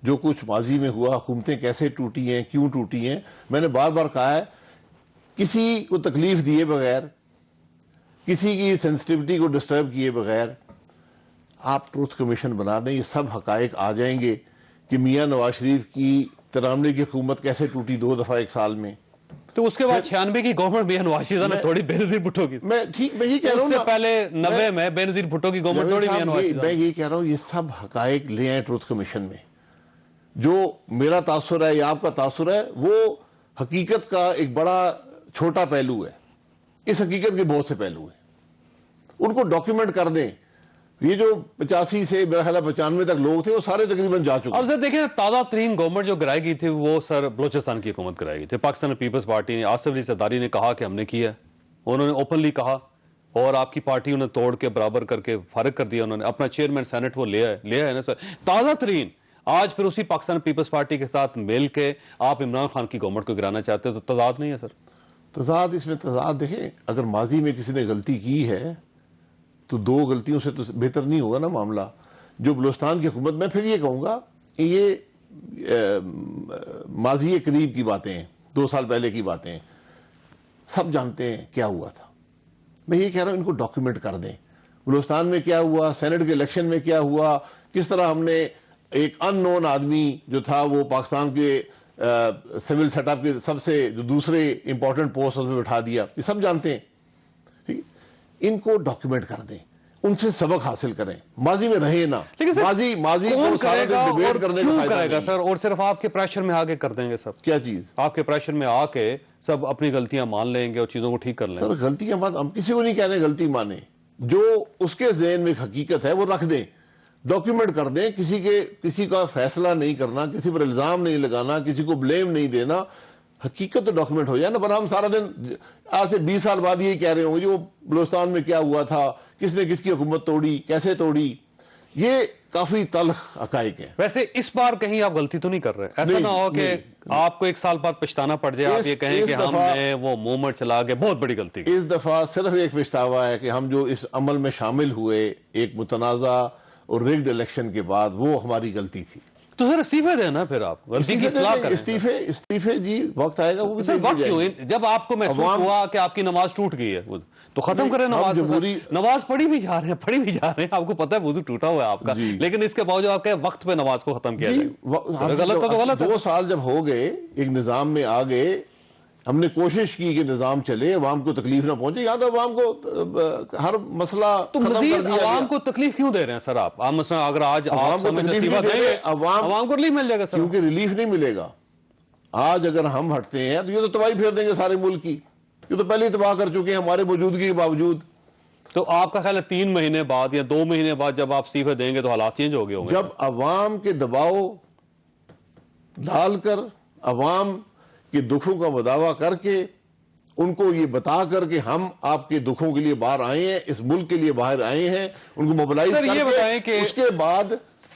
جو کچھ ماضی میں ہوا, حکومتیں کیسے ٹوٹی ہیں, کیوں ٹوٹی ہیں, میں نے بار بار کہا ہے, کسی کو تکلیف دیے بغیر, کسی کی سینسٹیوٹی کو ڈسٹرب کیے بغیر آپ ٹروتھ کمیشن بنا دیں, یہ سب حقائق آ جائیں گے کہ میاں نواز شریف کی 93 کی حکومت کیسے ٹوٹی 2 دفعہ 1 سال میں. تو اس کے بعد 96 کی گورنمنٹ میاں نواز شریف نے تھوڑی بے نظیر بھٹو کی, میں ٹھیک میں یہ کہہ رہا ہوں, اس سے پہلے 90 میں بے نظیر بھٹو کی گورنمنٹ تھوڑی میاں نواز شریف. میں یہ کہہ رہا ہوں, یہ سب حقائق لے آئیں ٹروتھ کمیشن میں. جو میرا تاثر ہے یا آپ کا تاثر ہے, وہ حقیقت کا ایک بڑا چھوٹا پہلو ہے. اس حقیقت کے بہت سے پہلو ہیں, ان کو ڈاکیومنٹ کر دیں. یہ جو 85 سے میرا خیال ہے 95 تک لوگ تھے, وہ سارے تقریباً جا چکے. اور سر دیکھیں, تازہ ترین گورنمنٹ جو گرائی گئی تھی وہ سر بلوچستان کی حکومت گرائی گئی تھی. پاکستان پیپلز پارٹی نے, آصف علی زرداری نے کہا کہ ہم نے کیا, انہوں نے اوپنلی کہا, اور آپ کی پارٹی انہیں توڑ کے برابر کر کے فارغ کر دیا. انہوں نے اپنا چیئرمین سینٹ وہ لیا ہے نا سر, تازہ ترین. آج پھر اسی پاکستان پیپلز پارٹی کے ساتھ مل کے آپ عمران خان کی گورنمنٹ کو گرانا چاہتے ہیں, تو تضاد نہیں ہے سر؟ تضاد, اس میں تضاد دیکھیں, اگر ماضی میں کسی نے غلطی کی ہے تو 2 غلطیوں سے تو بہتر نہیں ہوگا نا معاملہ. جو بلوچستان کی حکومت, میں پھر یہ کہوں گا یہ ماضی قریب کی باتیں ہیں, 2 سال پہلے کی باتیں ہیں. سب جانتے ہیں کیا ہوا تھا. میں یہ کہہ رہا ہوں ان کو ڈاکیومنٹ کر دیں. بلوچستان میں کیا ہوا, سینٹ کے الیکشن میں کیا ہوا, کس طرح ہم نے ایک ان نون آدمی جو تھا وہ پاکستان کے سول سیٹ اپ کے سب سے جو دوسرے امپورٹنٹ پوسٹ اس میں بٹھا دیا, یہ سب جانتے ہیں. ان کو ڈاکیومنٹ کر دیں, ان سے سبق حاصل کریں, ماضی میں رہے نا. ماضی کو سارا دن ڈیبیٹ کرنے کا فائدہ نہیں سر, اور صرف آپ کے پریشر میں آگے کر دیں گے سب. کیا چیز؟ آپ کے پریشر میں آ کے سب اپنی غلطیاں مان لیں گے اور چیزوں کو ٹھیک کر لیں گے. سر غلطیاں بات ہم کسی کو نہیں کہہ رہے غلطی مانیں, جو اس کے ذہن میں حقیقت ہے وہ رکھ دیں, ڈاکیومنٹ کر دیں. کسی کا فیصلہ نہیں کرنا, کسی پر الزام نہیں لگانا, کسی کو بلیم نہیں دینا. حقیقت تو ڈاکیومنٹ ہو جائے نا. پر ہم سارا دن آج سے 20 سال بعد یہی کہہ رہے ہوں گے جو بلوچستان میں کیا ہوا تھا, کس نے کس کی حکومت توڑی, کیسے توڑی. یہ کافی تلخ حقائق ہیں. ویسے اس بار کہیں آپ غلطی تو نہیں کر رہے, ایسا نہ ہو کہ آپ کو 1 سال بعد پچھتانا پڑ جائے, آپ یہ کہیں کہ ہم نے وہ موومنٹ چلا کے بہت بڑی غلطی کی. اس دفعہ صرف ایک پچھتاوا ہے کہ ہم جو اس عمل میں شامل ہوئے ایک متنازع اور ریگڈ الیکشن کے بعد, وہ ہماری غلطی تھی. تو سر استعفے دینا, پھر آپ غلطی کی اصلاح کریں. استعفے جی وقت آئے گا وہ بھی سر وقت کیوں؟ جب آپ کو محسوس ہوا کہ آپ کی نماز ٹوٹ گئی ہے تو ختم کریں نماز. نماز پڑھی بھی جا رہے ہیں, آپ کو پتہ ہے وضو ٹوٹا ہوا ہے آپ کا, لیکن اس کے باوجود آپ کہیں وقت پہ نماز کو ختم کیا جائے. غلط تو غلط ہے. 2 سال جب ہو گئے, ایک نظام میں آ گئے, ہم نے کوشش کی کہ نظام چلے, عوام کو تکلیف نہ پہنچے. یہاں تو عوام کو ہر مسئلہ تو مزید عوام کو تکلیف کیوں دے رہے ہیں سر آپ مثلا اگر آج عوام کو تکلیف نہیں دے رہے, عوام کو ریلیف مل جائے گا سر. کیونکہ ریلیف نہیں ملے گا. آج اگر ہم ہٹتے ہیں تو یہ تو تباہی پھیر دیں گے سارے ملک کی. یہ تو پہلے ہی تباہ کر چکے ہیں ہمارے موجودگی کے باوجود. تو آپ کا خیال ہے 3 مہینے بعد یا 2 مہینے بعد جب آپ استعفے دیں گے تو حالات چینج ہو گئے ہوں گے؟ جب عوام کے دباؤ ڈال کر, عوام کے دکھوں کا مداوع کر کے, ان کو یہ بتا کر کہ ہم آپ کے دکھوں کے لیے باہر آئے ہیں, اس ملک کے لیے باہر آئے ہیں, ان کو موبلائز کر کے اس کے بعد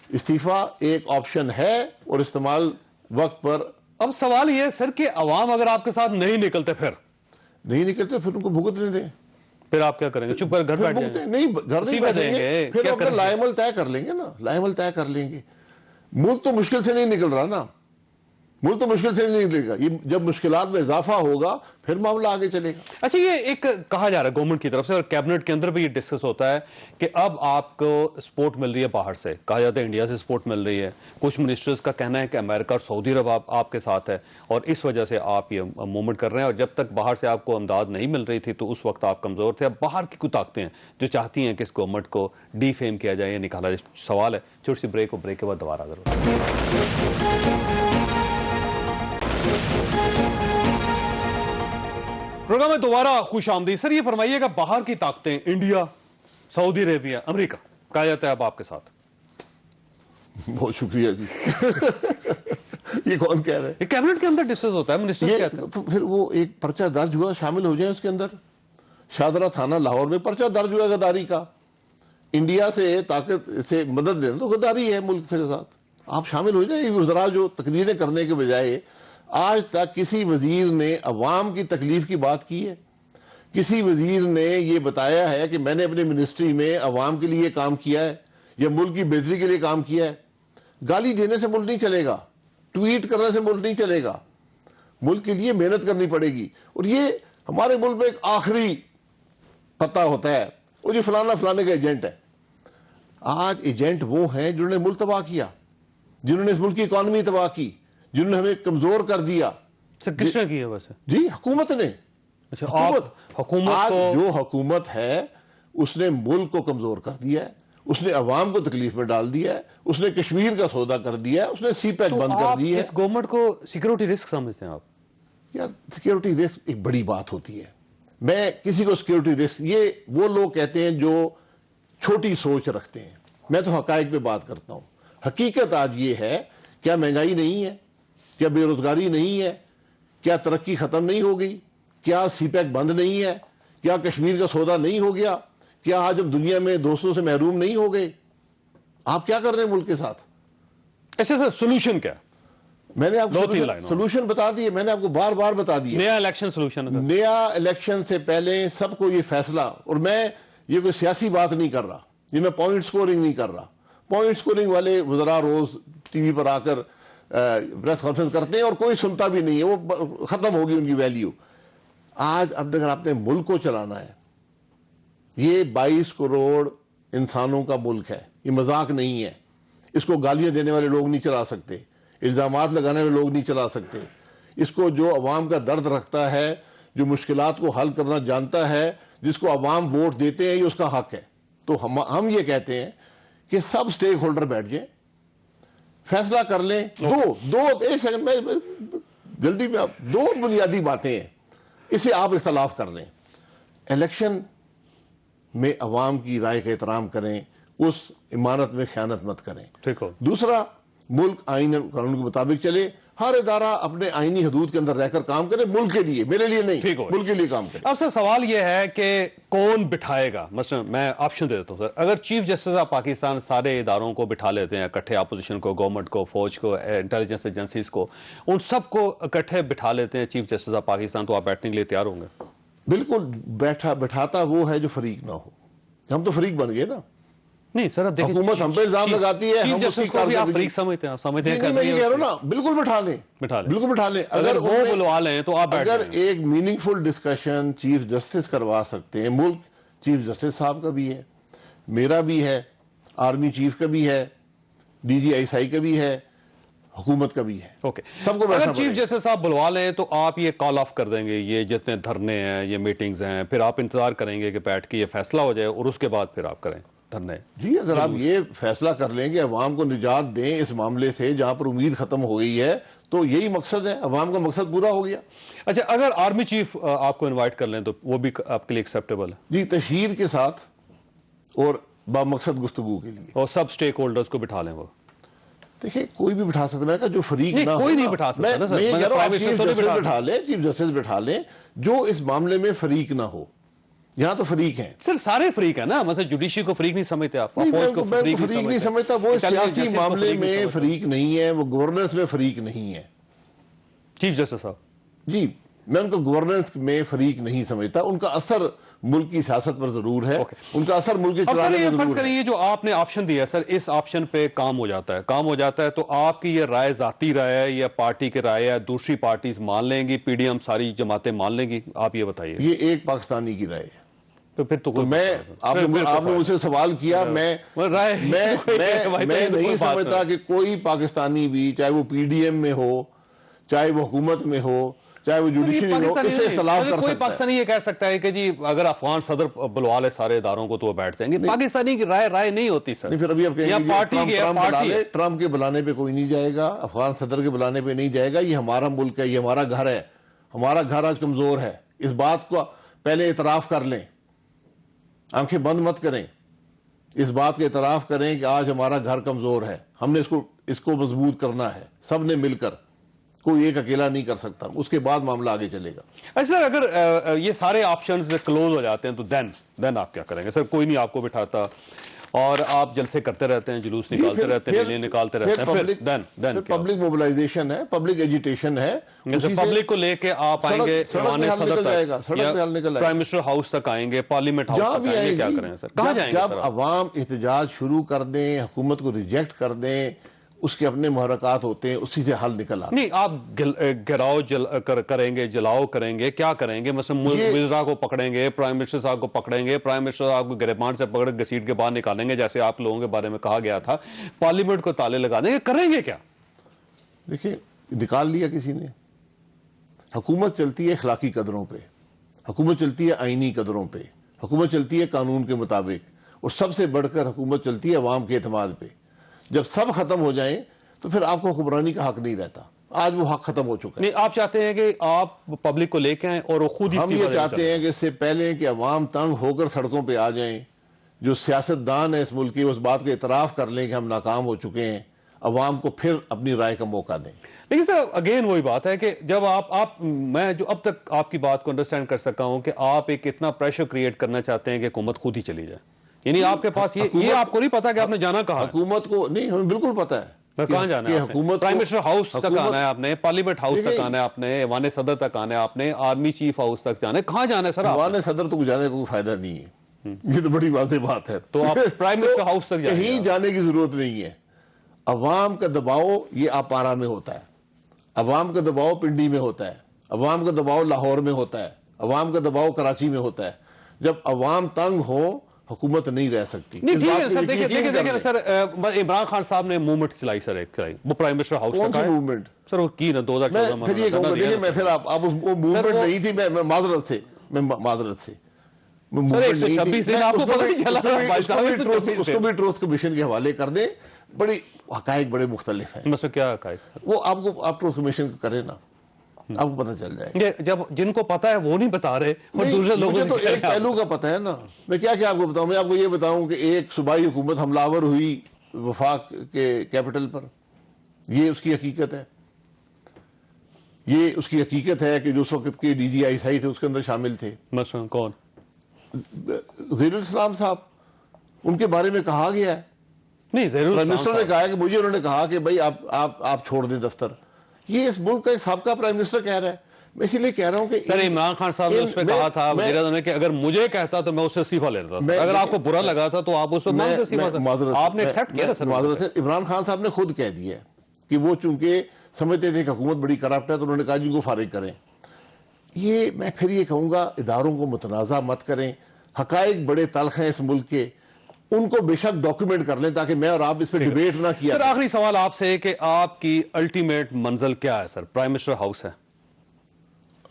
استعفیٰ ایک آپشن ہے اور استعمال وقت پر. اب سوال یہ ہے سر کہ عوام اگر آپ کے ساتھ نہیں نکلتے پھر ان کو بھگتنے دیں. پھر آپ کیا کریں گے؟ چپ کر گھر بیٹھ جائیں گے؟ نہیں, گھر نہیں بیٹھیں گے, پھر اپنا لائمل طے کر لیں گے نا. لائمل طے کر لیں گے. ملک تو مشکل سے نہیں نکل رہا نا, ملک تو مشکل سے نہیں نکلے گا. یہ جب مشکلات میں اضافہ ہوگا پھر معاملہ آگے چلے گا. اچھا, یہ ایک کہا جا رہا ہے گورنمنٹ کی طرف سے اور کیبنٹ کے اندر بھی یہ ڈسکس ہوتا ہے کہ اب آپ کو سپورٹ مل رہی ہے باہر سے, کہا جاتا ہے انڈیا سے سپورٹ مل رہی ہے. کچھ منسٹرز کا کہنا ہے کہ امریکہ اور سعودی عرب آپ کے ساتھ ہے اور اس وجہ سے آپ یہ موومنٹ کر رہے ہیں, اور جب تک باہر سے آپ کو امداد نہیں مل رہی تھی تو اس وقت آپ کمزور تھے. اب باہر کی کوئی طاقتیں ہیں جو چاہتی ہیں کہ اس گورنمنٹ کو ڈی فیم کیا جائے یا نکالا جائے. سوال ہے, چھوٹی سی بریک, اور بریک کے بعد دوبارہ پروگرام میں دوبارہ خوش آمدید. سر یہ فرمائیے گا, باہر کی طاقتیں انڈیا, سعودی عربیہ, امریکہ, کہا جاتا ہے اب آپ کے ساتھ. بہت شکریہ جی. یہ کون کہہ رہے ہیں؟ یہ کیبنٹ کے اندر ڈسکس ہوتا ہے, منسٹر کہتے ہیں. تو پھر وہ ایک پرچہ درج ہوا, شامل ہو جائیں اس کے اندر. شاہدرہ تھانہ لاہور میں پرچہ درج ہوا غداری کا. انڈیا سے طاقت سے مدد لینا تو غداری ہے ملک کے ساتھ. آپ شامل ہو جائیں. وزراء جو تقریریں کرنے کے بجائے, آج تک کسی وزیر نے عوام کی تکلیف کی بات کی ہے؟ کسی وزیر نے یہ بتایا ہے کہ میں نے اپنے منسٹری میں عوام کے لیے کام کیا ہے یا ملک کی بہتری کے لیے کام کیا ہے؟ گالی دینے سے ملک نہیں چلے گا, ٹویٹ کرنے سے ملک نہیں چلے گا. ملک کے لیے محنت کرنی پڑے گی. اور یہ ہمارے ملک میں ایک آخری پتہ ہوتا ہے, وہ جو فلانا فلانے کا ایجنٹ ہے. آج ایجنٹ وہ ہیں جنہوں نے ملک تباہ کیا, جنہوں نے اس ملک کی اکانومی تباہ کی, جنہوں نے ہمیں کمزور کر دیا. سر کس نے کیا ویسے؟ جی حکومت نے. حکومت جو حکومت ہے اس نے ملک کو کمزور کر دیا ہے, اس نے عوام کو تکلیف میں ڈال دیا ہے, اس نے کشمیر کا سودا کر دیا ہے, اس نے سی پیک بند کر دی ہے. اس گورنمنٹ کو سیکورٹی رسک سمجھتے ہیں آپ؟ یار سیکورٹی رسک ایک بڑی بات ہوتی ہے. میں کسی کو سیکورٹی رسک, یہ وہ لوگ کہتے ہیں جو چھوٹی سوچ رکھتے ہیں. میں تو حقائق پہ بات کرتا ہوں. حقیقت آج یہ ہے, کیا مہنگائی نہیں ہے, کیا بے روزگاری نہیں ہے, کیا ترقی ختم نہیں ہو گئی, کیا سی پیک بند نہیں ہے, کیا کشمیر کا سودا نہیں ہو گیا, کیا آج ہم دنیا میں دوستوں سے محروم نہیں ہو گئے؟ آپ کیا کر رہے ہیں ملک کے ساتھ؟ ایسے سر سولوشن کیا؟ میں نے آپ کو سولوشن بتا دیے, میں نے آپ کو بار بار بتا دیا. نیا الیکشن سولوشن, نیا الیکشن سے پہلے سب کو یہ فیصلہ, اور میں یہ کوئی سیاسی بات نہیں کر رہا, یہ میں پوائنٹ سکورنگ نہیں کر رہا. پوائنٹ سکورنگ والے وزراء روز ٹی وی پر آ کر پریس کانفرنس کرتے ہیں اور کوئی سنتا بھی نہیں ہے, وہ ختم ہوگی ان کی ویلیو. آج اب اگر آپ نے ملک کو چلانا ہے, یہ 22 کروڑ انسانوں کا ملک ہے، یہ مذاق نہیں ہے. اس کو گالیاں دینے والے لوگ نہیں چلا سکتے، الزامات لگانے والے لوگ نہیں چلا سکتے. اس کو جو عوام کا درد رکھتا ہے، جو مشکلات کو حل کرنا جانتا ہے، جس کو عوام ووٹ دیتے ہیں، یہ اس کا حق ہے. تو ہم یہ کہتے ہیں کہ سب سٹیک ہولڈر بیٹھ جائیں، فیصلہ کر لیں. ایک سیکنڈ میں جلدی میں، دو بنیادی باتیں ہیں، اسے آپ اختلاف کر لیں. الیکشن میں عوام کی رائے کا احترام کریں، اس امانت میں خیانت مت کریں. ٹھیک ہو. دوسرا، ملک آئین اور قانون کے مطابق چلے، ہر ادارہ اپنے آئینی حدود کے اندر رہ کر کام کرے، ملک کے لیے، میرے لیے نہیں، ملک کے لیے کام کرے. اب سر سوال یہ ہے کہ کون بٹھائے گا؟ مثلا میں آپشن دے دیتا ہوں سر. اگر چیف جسٹس آف پاکستان سارے اداروں کو بٹھا لیتے ہیں اکٹھے، اپوزیشن کو، گورنمنٹ کو، فوج کو، انٹیلیجنس ایجنسیز کو، ان سب کو اکٹھے بٹھا لیتے ہیں چیف جسٹس آف پاکستان، تو آپ بیٹھنے کے لیے تیار ہوں گے؟ بالکل. بٹھاتا وہ ہے جو فریق نہ ہو. ہم تو فریق بن گئے نا. نہیں سر، اب دیکھیں حکومت ہم پہ الزام لگاتی ہے، چیف ہم اس کی جسٹس کو بھی آپ کارکردگی- فریق سمجھتے ہیں؟ سمجھتے ہیں نہیں، میں یہ کہہ رہا ہوں نا، بالکل بٹھا لیں، بالکل بٹھا لیں. اگر وہ بلوا لیں تو آپ بیٹھ اگر جائیں. ایک میننگ فل ڈسکشن چیف جسٹس کروا سکتے ہیں، ملک چیف جسٹس صاحب کا بھی ہے، میرا بھی ہے، آرمی چیف کا بھی ہے، D G I S I کا بھی ہے، حکومت کا بھی ہے. اوکے. سب کو بیٹھنا اگر چیف جسٹس صاحب بلوا لیں تو آپ یہ کال آف کر دیں گے، یہ جتنے دھرنے ہیں، یہ میٹنگز ہیں، پھر آپ انتظار کریں گے کہ بیٹھ کے یہ فیصلہ ہو جائے اور اس کے بعد پھر آپ کریں دھرنے؟ جی، اگر آپ یہ فیصلہ کر لیں کہ عوام کو نجات دیں اس معاملے سے جہاں پر امید ختم ہو گئی ہے، تو یہی مقصد ہے، عوام کا مقصد پورا ہو گیا. اچھا، اگر آرمی چیف آپ کو انوائٹ کر لیں تو وہ بھی آپ کے لیے ایکسیپٹیبل ہے؟ جی، تشہیر کے ساتھ اور با مقصد گفتگو کے لیے. اور سب سٹیک ہولڈرز کو بٹھا لیں؟ وہ دیکھیں، کوئی بھی بٹھا سکتا ہے کہ جو فریق نہیں، نہ ہو. کوئی نہیں بٹھا سکتا نا سر. میں یہ کہہ رہا ہوں، پرائم آپ منسٹر چیف تو نہیں جسٹس بٹھا بٹھا لیں، چیف جسٹس بٹھا لیں جو اس معاملے میں فریق نہ ہو. یہاں تو فریق ہیں سر، سارے فریق ہیں نا. مثلا جوڈیشری کو فریق نہیں سمجھتے آپ؟ نہیں، فوج میں کو فریق نہیں سمجھتا. وہ سیاسی معاملے میں فریق فریق نہیں ہے، وہ گورننس میں فریق نہیں ہے. چیف جسٹس صاحب جی، میں ان کو گورننس میں فریق نہیں سمجھتا. ان کا اثر ملک کی سیاست پر ضرور ہے، ان کا اثر ملک کی اب سر چلانے یہ میں فرض ضرور کریں ہے. یہ جو آپ نے آپشن دیا سر، اس آپشن پہ کام ہو جاتا ہے تو آپ کی یہ رائے ذاتی رائے ہے یا پارٹی کی رائے ہے؟ دوسری پارٹیز مان لیں گی، پی ڈی ایم ساری جماعتیں مان لیں گی؟ آپ یہ بتائیے. یہ ایک پاکستانی کی رائے ہے. تو پھر تو آپ نے مجھ سے سوال کیا، میں نہیں سمجھتا کہ کوئی پاکستانی بھی، چاہے وہ پی ڈی ایم میں ہو، چاہے وہ حکومت میں ہو، چاہے وہ جوڈیشری میں ہو، اس سے اختلاف کر کوئی سکتا ہے. پاکستانی یہ کہہ سکتا ہے کہ جی اگر افغان صدر بلوا لے سارے اداروں کو تو وہ بیٹھ جائیں گے. پاکستانی کی رائے نہیں ہوتی سر. نہیں، پھر ابھی آپ کہیں گے پارٹی ٹرمپ کے بلانے پہ کوئی نہیں جائے گا، افغان صدر کے بلانے پہ نہیں جائے گا. یہ ہمارا ملک ہے، یہ ہمارا گھر ہے. ہمارا گھر آج کمزور ہے. اس بات کو پہلے اعتراف کر لیں، آنکھیں بند مت کریں. اس بات کا اعتراف کریں کہ آج ہمارا گھر کمزور ہے، ہم نے اس کو مضبوط کرنا ہے، سب نے مل کر. کوئی ایک اکیلا نہیں کر سکتا. اس کے بعد معاملہ آگے چلے گا. اچھا سر، اگر یہ سارے آپشنز کلوز ہو جاتے ہیں تو دین آپ کیا کریں گے سر؟ کوئی نہیں آپ کو بٹھاتا اور آپ جلسے کرتے رہتے ہیں، جلوس نکالتے رہتے ہیں، ریلیاں نکالتے رہتے ہیں، پھر پبلک موبلائزیشن ہے، پبلک ایجیٹیشن ہے. پبلک کو لے کے آپ آئیں گے ایوان صدر تک، پرائم منسٹر ہاؤس تک آئیں گے، پارلیمنٹ ہاؤس تک آئیں گے، کیا کریں سر؟ کہاں جائیں گے جب عوام احتجاج شروع کر دیں، حکومت کو ریجیکٹ کر دیں، اس کے اپنے محرکات ہوتے ہیں، اسی سے حل نکل آتا ہے. نہیں، آپ گھراؤ کریں گے، جلاؤ کریں گے، کیا کریں گے؟ مثلا وزراء کو پکڑیں گے، پرائم منسٹر صاحب کو پکڑیں گے، پرائم منسٹر صاحب کو گریبان سے پکڑ گھسیٹ کے باہر نکالیں گے جیسے آپ لوگوں کے بارے میں کہا گیا تھا، پارلیمنٹ کو تالے لگا دیں گے، کریں گے کیا؟ دیکھیں، نکال لیا کسی نے. حکومت چلتی ہے اخلاقی قدروں پہ، حکومت چلتی ہے آئینی قدروں پہ، حکومت چلتی ہے قانون کے مطابق، اور سب سے بڑھ کر حکومت چلتی ہے عوام کے اعتماد پہ. جب سب ختم ہو جائیں تو پھر آپ کو حکمرانی کا حق نہیں رہتا. آج وہ حق ختم ہو چکا ہے. نہیں، آپ چاہتے ہیں کہ آپ پبلک کو لے کے آئیں اور وہ خود ہی ہم یہ چاہتے ہیں کہ اس سے پہلے کہ عوام تنگ ہو کر سڑکوں پہ آ جائیں، جو سیاستدان ہے اس ملک کے اس بات کو اعتراف کر لیں کہ ہم ناکام ہو چکے ہیں، عوام کو پھر اپنی رائے کا موقع دیں. لیکن سر اگین وہی بات ہے کہ جب میں جو اب تک آپ کی بات کو انڈرسٹینڈ کر سکا ہوں کہ آپ ایک اتنا پریشر کریٹ کرنا چاہتے ہیں کہ حکومت خود ہی چلی جائے. یعنی آپ کے پاس یہ آپ کو نہیں پتا کہ آپ نے جانا کہاں؟ حکومت کو نہیں، ہمیں بالکل پتا ہے کہاں جانا ہے. پرائم منسٹر ہاؤس تک آنا ہے آپ نے، پارلیمنٹ ہاؤس تک آنا ہے آپ نے، ایوان صدر تک آنا ہے آپ نے، آرمی چیف ہاؤس تک جانا ہے. کہاں جانا ہے سر؟ ایوان صدر تک جانے کا کوئی فائدہ نہیں ہے. یہ تو بڑی واضح بات ہے. تو آپ پرائم منسٹر ہاؤس تک جائیں گے؟ کہیں جانے کی ضرورت نہیں ہے. عوام کا دباؤ یہ آپارا میں ہوتا ہے، عوام کا دباؤ پنڈی میں ہوتا ہے، عوام کا دباؤ لاہور میں ہوتا ہے، عوام کا دباؤ کراچی میں ہوتا ہے. جب عوام تنگ ہو حکومت نہیں رہ سکتی. نہیں اس ٹھیک بات ہے کو سر، یقین دیکھیں کر لیں. سر، عمران خان صاحب نے موومنٹ چلائی سر، ایک چلائی وہ پرائم منسٹر ہاؤس کون تک سی آئے موومنٹ؟ سر، وہ کی نا 2014 میں پھر یہ کہوں گا، دیکھیں میں پھر آپ وہ موومنٹ نہیں تھی، میں معذرت سے سر 126 دن آپ کو پتہ نہیں چلا بھائی صاحب، 126 اس کو بھی ٹروتھ کمیشن کے حوالے کر دیں. بڑی حقائق بڑے مختلف ہیں. مسئلہ کیا ہے؟ وہ آپ ٹروتھ کمیشن کو کریں نا، آپ کو پتہ چل جائے. جب جن کو پتا ہے وہ نہیں بتا رہے اور دوسرے لوگوں مجھے تو ایک پہلو کا پتہ ہے نا. میں کیا آپ کو بتاؤں؟ میں آپ کو یہ بتاؤں کہ ایک صوبائی حکومت حملہ آور ہوئی وفاق کے کیپٹل پر، یہ اس کی حقیقت ہے. یہ اس کی حقیقت ہے کہ جو اس وقت کے ڈی جی آئی سی تھے اس کے اندر شامل تھے. مثلا کون؟ زیر الاسلام صاحب، ان کے بارے میں کہا گیا ہے. نہیں، پرائم منسٹر نے کہا ہے کہ مجھے انہوں نے کہا کہ بھائی آپ چھوڑ دیں دفتر. یہ اس ملک کا ایک سابقہ پرائم منسٹر کہہ رہا ہے. میں اسی لیے کہہ رہا ہوں کہ سر عمران خان صاحب نے اس پہ کہا تھا وزیر اعظم نے کہ اگر مجھے کہتا تو میں اس سے استعفیٰ لیتا تھا، اگر آپ کو برا لگا تھا تو آپ اس پہ مانگتے استعفیٰ. آپ نے ایکسیپٹ کیا سر. معذرت سے عمران خان صاحب نے خود کہہ دیا ہے کہ وہ چونکہ سمجھتے تھے کہ حکومت بڑی کرپٹ ہے تو انہوں نے کہا جن کو فارغ کریں. یہ میں پھر یہ کہوں گا اداروں کو متنازع مت کریں. حقائق بڑے تلخ ہیں اس ملک کے، ان کو بے شک ڈاکیومنٹ کر لیں تاکہ میں اور آپ اس پہ ڈیبیٹ نہ کیا. سر آخری سوال آپ سے کہ آپ کی الٹیمیٹ منزل کیا ہے سر؟ پرائم منسٹر ہاؤس ہے.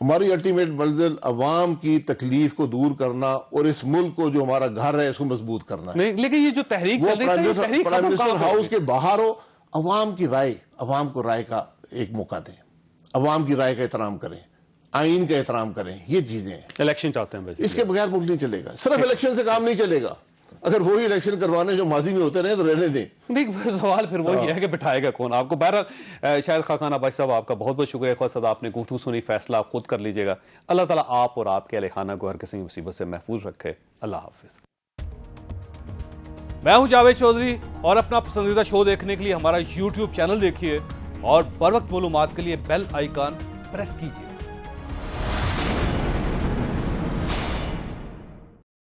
ہماری الٹیمیٹ منزل عوام کی تکلیف کو دور کرنا اور اس ملک کو جو ہمارا گھر ہے اس کو مضبوط کرنا ہے. لیکن یہ جو تحریک چل رہی ہے، تحریک پرائم منسٹر ہاؤس کے باہر ہو، عوام کی رائے، عوام کو رائے کا ایک موقع دیں، عوام کی رائے کا احترام کریں، آئین کا احترام کریں. یہ چیزیں ہیں. الیکشن چاہتے ہیں اس کے بغیر ملک نہیں چلے گا. صرف الیکشن سے کام نہیں چلے گا. اگر وہی الیکشن کروانے جو ماضی میں ہوتے رہے تو رہنے دیں. نہیں، سوال پھر وہی ہے کہ بٹھائے گا کون آپ کو. بہرحال شاہد خاقان عباسی صاحب، آپ کا بہت بہت شکریہ. خواہ صاحب آپ نے گفتگو سنی، فیصلہ آپ خود کر لیجیے گا. اللہ تعالیٰ آپ اور آپ کے اہل خانہ کو ہر قسم کی مصیبت سے محفوظ رکھے. اللہ حافظ. میں ہوں جاوید چودھری، اور اپنا پسندیدہ شو دیکھنے کے لیے ہمارا یوٹیوب چینل دیکھیے اور بر وقت معلومات کے لیے بیل آئیکن پریس کیجیے.